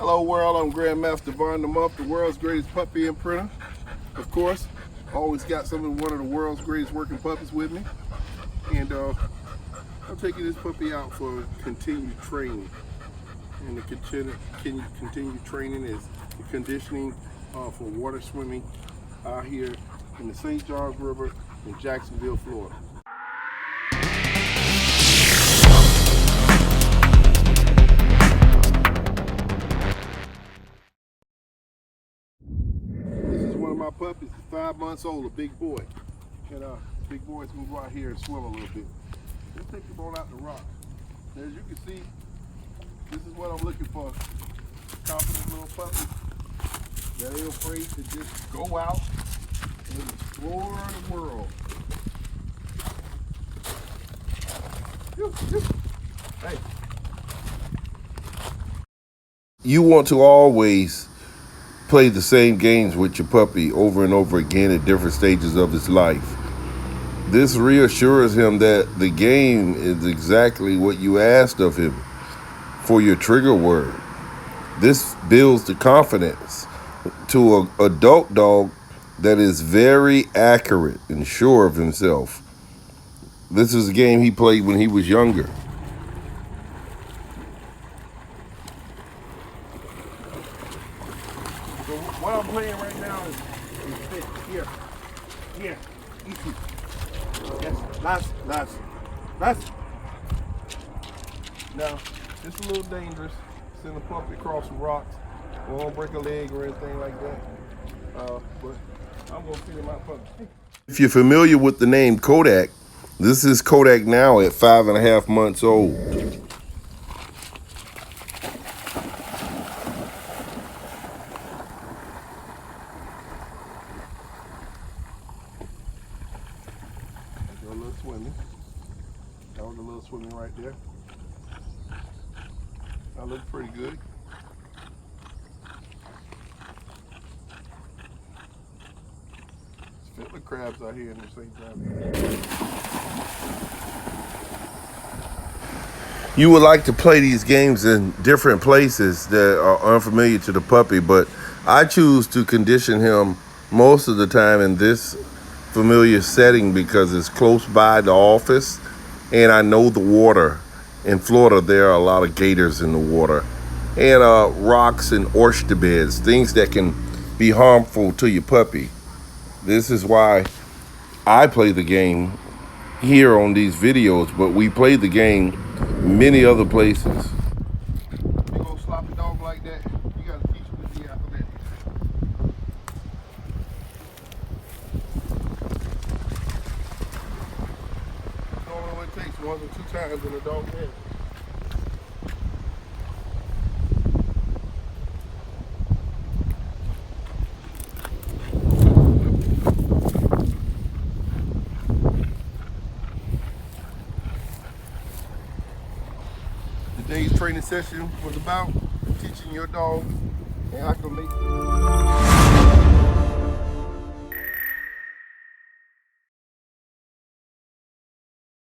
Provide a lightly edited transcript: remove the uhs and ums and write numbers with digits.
Hello world, I'm Grandmaster Von the Muff, the world's greatest puppy imprinter. Of course, always got one of the world's greatest working puppies with me. And I'm taking this puppy out for continued training. And the continued training is the conditioning for water swimming out here in the St. Johns River in Jacksonville, Florida. This is one of my puppies, 5 months old, a big boy. And big boys can go out here and swim a little bit. Let's take him on out the rock. As you can see, this is what I'm looking for. Confident little puppy that ain't afraid to just go out and explore the world. Hey. You want to always play the same games with your puppy over and over again at different stages of his life. This reassures him that the game is exactly what you asked of him for your trigger word. This builds the confidence to an adult dog that is very accurate and sure of himself. This is a game he played when he was younger. So what I'm playing right now is this. Here, easy. Yes, nice. Now, it's a little dangerous. Send a puppy across some rocks. Won't break a leg or anything like that. But I'm gonna feed him my puppy. If you're familiar with the name Kodak, this is Kodak now at 5.5 months old. A little swimming. That was a little swimming right there. I look pretty good. There's fiddler crabs out here in the St. Johns. You would like to play these games in different places that are unfamiliar to the puppy, but I choose to condition him most of the time in this familiar setting because it's close by the office and I know the water. In Florida, there are a lot of gators in the water and rocks and oyster beds, things that can be harmful to your puppy. This is why I play the game here on these videos, but we play the game many other places. Big old sloppy dog like that, you gotta teach him to be athletic. Normally what it takes 1 or 2 times in a dog head. Today's training session was about teaching your dog and acclimate.